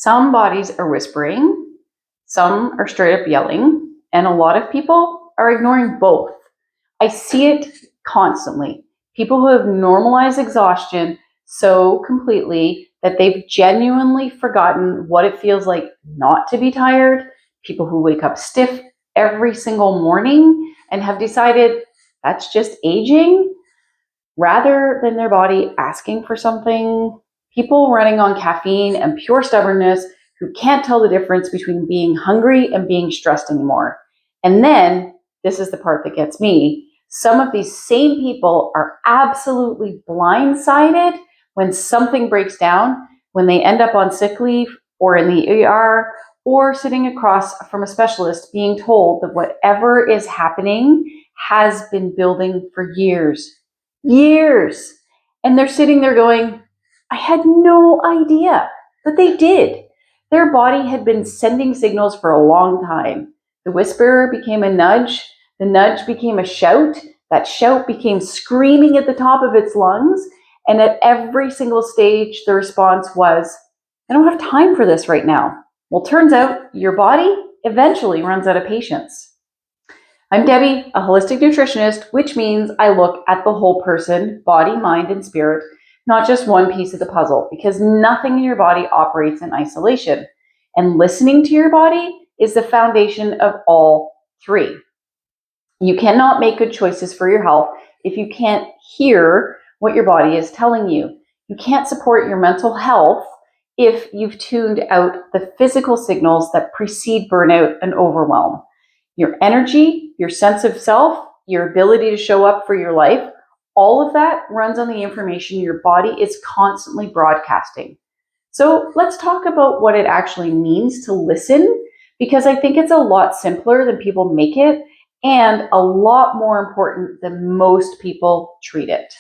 Some bodies are whispering, some are straight up yelling, and a lot of people are ignoring both. I see it constantly. People who have normalized exhaustion so completely that they've genuinely forgotten what it feels like not to be tired. People who wake up stiff every single morning and have decided that's just aging rather than their body asking for something. People running on caffeine and pure stubbornness who can't tell the difference between being hungry and being stressed anymore. And then, this is the part that gets me, some of these same people are absolutely blindsided when something breaks down, when they end up on sick leave or in the ER or sitting across from a specialist being told that whatever is happening has been building for years. And they're sitting there going, I had no idea, but they did. Their body had been sending signals for a long time. The whisper became a nudge. The nudge became a shout. That shout became screaming at the top of its lungs. And at every single stage, the response was, I don't have time for this right now. Well, turns out your body eventually runs out of patience. I'm Debbie, a holistic nutritionist, which means I look at the whole person, body, mind, and spirit, not just one piece of the puzzle, because nothing in your body operates in isolation. And listening to your body is the foundation of all three. You cannot make good choices for your health if you can't hear what your body is telling you. You can't support your mental health if you've tuned out the physical signals that precede burnout and overwhelm. Your energy, your sense of self, your ability to show up for your life, all of that runs on the information your body is constantly broadcasting. So let's talk about what it actually means to listen, because I think it's a lot simpler than people make it and a lot more important than most people treat it.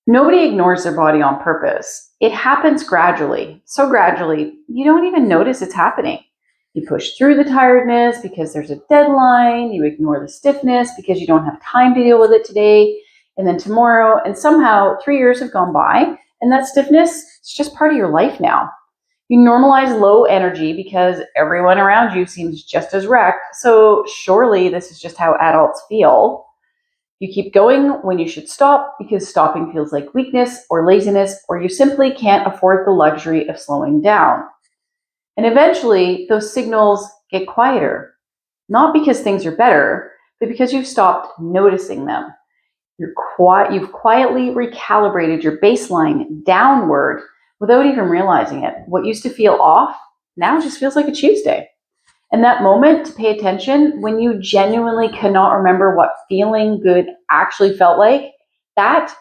Nobody ignores their body on purpose. It happens gradually, so gradually, you don't even notice it's happening. You push through the tiredness because there's a deadline. You ignore the stiffness because you don't have time to deal with it today and then tomorrow. And somehow 3 years have gone by and that stiffness is just part of your life now. You normalize low energy because everyone around you seems just as wrecked. So surely this is just how adults feel. You keep going when you should stop because stopping feels like weakness or laziness, or you simply can't afford the luxury of slowing down. And eventually, those signals get quieter, not because things are better, but because you've stopped noticing them. You've quietly recalibrated your baseline downward without even realizing it. What used to feel off now just feels like a Tuesday. And that moment to pay attention when you genuinely cannot remember what feeling good actually felt like, that's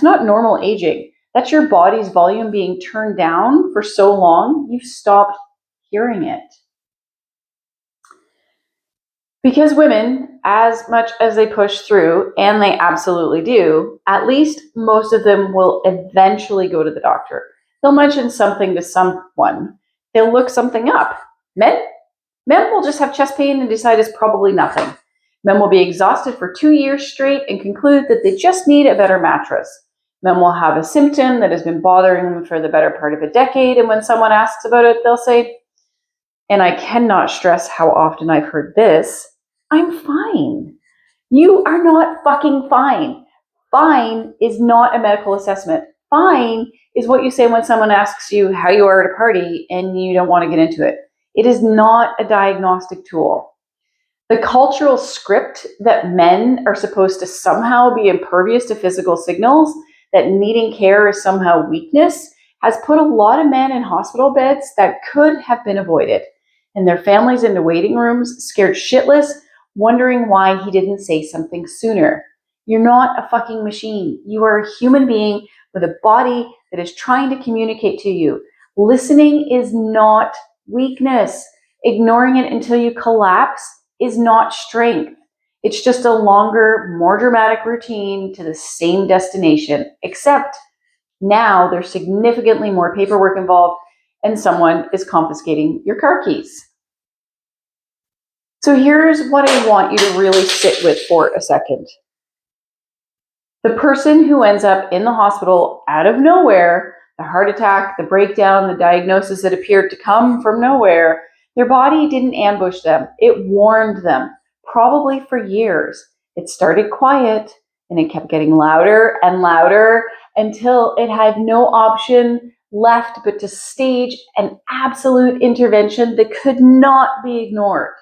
not normal aging. That's your body's volume being turned down for so long, you've stopped hearing it. Because women, as much as they push through, and they absolutely do, at least most of them will eventually go to the doctor. They'll mention something to someone. They'll look something up. Men will just have chest pain and decide it's probably nothing. Men will be exhausted for 2 years straight and conclude that they just need a better mattress. Men will have a symptom that has been bothering them for the better part of a decade, and when someone asks about it, they'll say, and I cannot stress how often I've heard this, I'm fine. You are not fucking fine. Fine is not a medical assessment. Fine is what you say when someone asks you how you are at a party and you don't want to get into it. It is not a diagnostic tool. The cultural script that men are supposed to somehow be impervious to physical signals, that needing care is somehow weakness, has put a lot of men in hospital beds that could have been avoided, and their families into waiting rooms, scared shitless, wondering why he didn't say something sooner. You're not a fucking machine. You are a human being with a body that is trying to communicate to you. Listening is not weakness. Ignoring it until you collapse is not strength. It's just a longer, more dramatic routine to the same destination, except now there's significantly more paperwork involved and someone is confiscating your car keys. So here's what I want you to really sit with for a second. The person who ends up in the hospital out of nowhere, the heart attack, the breakdown, the diagnosis that appeared to come from nowhere, their body didn't ambush them. It warned them, probably for years. It started quiet and it kept getting louder and louder until it had no option left but to stage an absolute intervention that could not be ignored.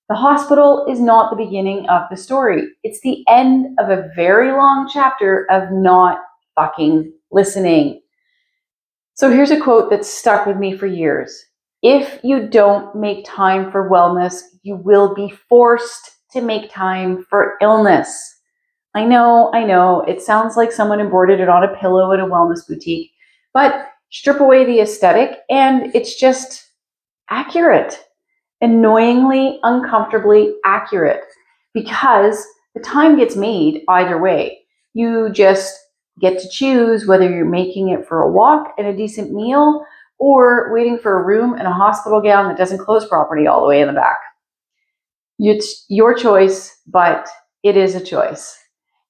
The hospital is not the beginning of the story. It's the end of a very long chapter of not fucking listening. So here's a quote that's stuck with me for years. If you don't make time for wellness, you will be forced to make time for illness. I know, it sounds like someone embroidered it on a pillow at a wellness boutique, but strip away the aesthetic and it's just accurate. Annoyingly, uncomfortably accurate, because the time gets made either way. You just get to choose whether you're making it for a walk and a decent meal or waiting for a room in a hospital gown that doesn't close properly all the way in the back. It's your choice, but it is a choice.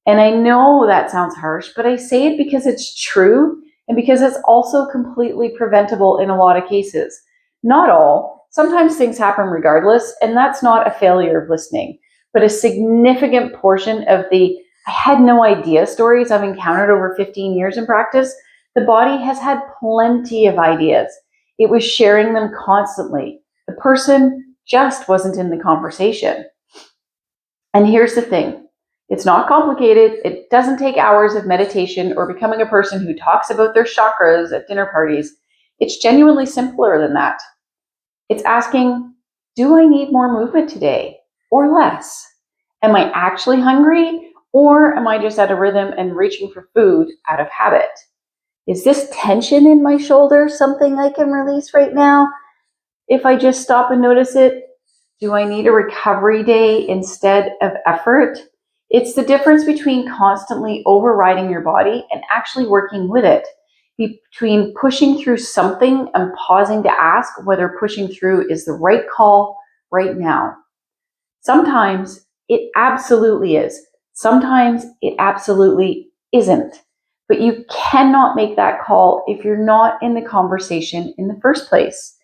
And I know that sounds harsh, but I say it because it's true and because it's also completely preventable in a lot of cases. Not all. Sometimes things happen regardless, and that's not a failure of listening, but a significant portion of the I had no idea stories I've encountered over 15 years in practice. The body has had plenty of ideas. It was sharing them constantly. The person just wasn't in the conversation. And here's the thing. It's not complicated. It doesn't take hours of meditation or becoming a person who talks about their chakras at dinner parties. It's genuinely simpler than that. It's asking, do I need more movement today or less? Am I actually hungry or am I just out of rhythm and reaching for food out of habit? Is this tension in my shoulder something I can release right now? If I just stop and notice it, do I need a recovery day instead of effort? It's the difference between constantly overriding your body and actually working with it, between pushing through something and pausing to ask whether pushing through is the right call right now. Sometimes it absolutely is. Sometimes it absolutely isn't. But you cannot make that call if you're not in the conversation in the first place.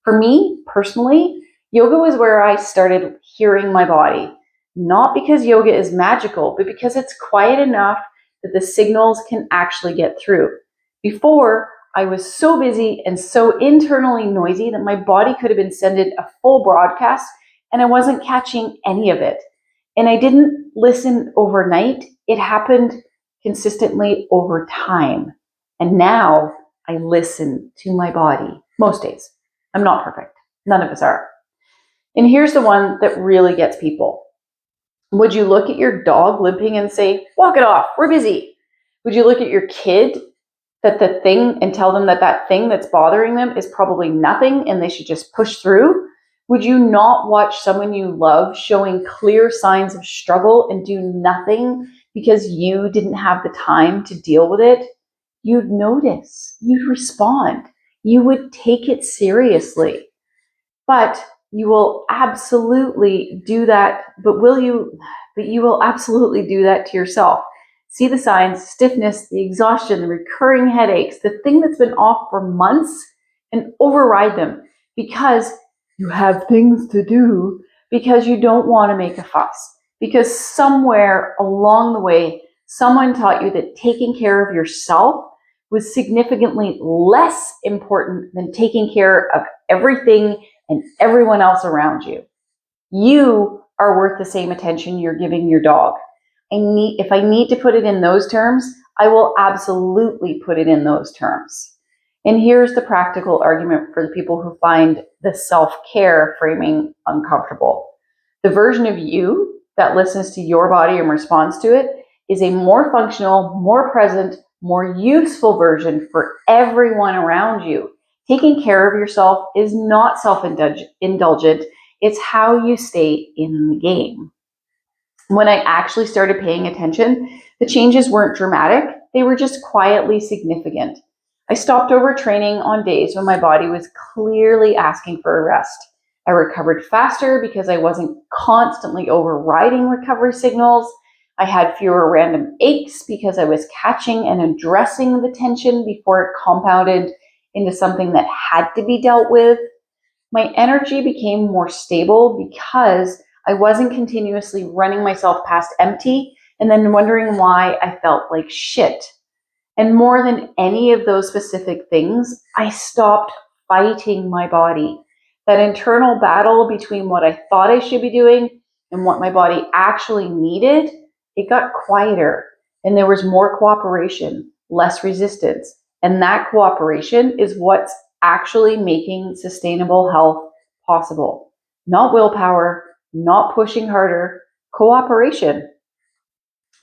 For me, personally, yoga was where I started hearing my body. Not because yoga is magical, but because it's quiet enough that the signals can actually get through. Before, I was so busy and so internally noisy that my body could have been sending a full broadcast and I wasn't catching any of it. And I didn't listen overnight. It happened consistently over time. And now I listen to my body most days. I'm not perfect. None of us are. And here's the one that really gets people. Would you look at your dog limping and say, walk it off, we're busy? Would you look at your kid and tell them that thing that's bothering them is probably nothing and they should just push through? Would you not watch someone you love showing clear signs of struggle and do nothing because you didn't have the time to deal with it? You'd notice, you'd respond, you would take it seriously. But you will absolutely do that, but you will absolutely do that to yourself. See the signs, stiffness, the exhaustion, the recurring headaches, the thing that's been off for months, and override them because you have things to do, because you don't want to make a fuss, because somewhere along the way, someone taught you that taking care of yourself was significantly less important than taking care of everything and everyone else around you. You are worth the same attention you're giving your dog. If I need to put it in those terms, I will absolutely put it in those terms. And here's the practical argument for the people who find the self-care framing uncomfortable. The version of you that listens to your body and responds to it is a more functional, more present, more useful version for everyone around you. Taking care of yourself is not self-indulgent. It's how you stay in the game. When I actually started paying attention, the changes weren't dramatic. They were just quietly significant. I stopped overtraining on days when my body was clearly asking for a rest. I recovered faster because I wasn't constantly overriding recovery signals. I had fewer random aches because I was catching and addressing the tension before it compounded into something that had to be dealt with. My energy became more stable because I wasn't continuously running myself past empty and then wondering why I felt like shit. And more than any of those specific things, I stopped fighting my body. That internal battle between what I thought I should be doing and what my body actually needed, it got quieter and there was more cooperation, less resistance. And that cooperation is what's actually making sustainable health possible. Not willpower, not pushing harder, cooperation.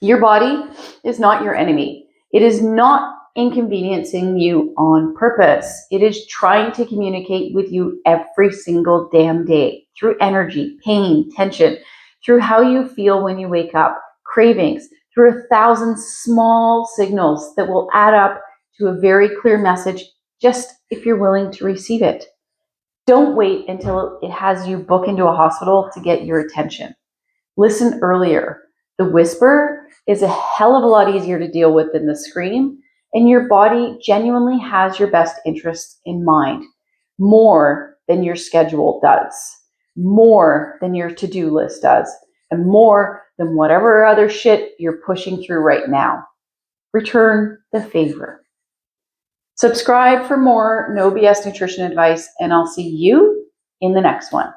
Your body is not your enemy. It is not inconveniencing you on purpose. It is trying to communicate with you every single damn day through energy, pain, tension, through how you feel when you wake up, cravings, through 1,000 small signals that will add up to a very clear message just if you're willing to receive it. Don't wait until it has you book into a hospital to get your attention. Listen earlier. The whisper is a hell of a lot easier to deal with than the scream, and your body genuinely has your best interests in mind, more than your schedule does, more than your to-do list does, and more than whatever other shit you're pushing through right now. Return the favor. Subscribe for more No BS nutrition advice, and I'll see you in the next one.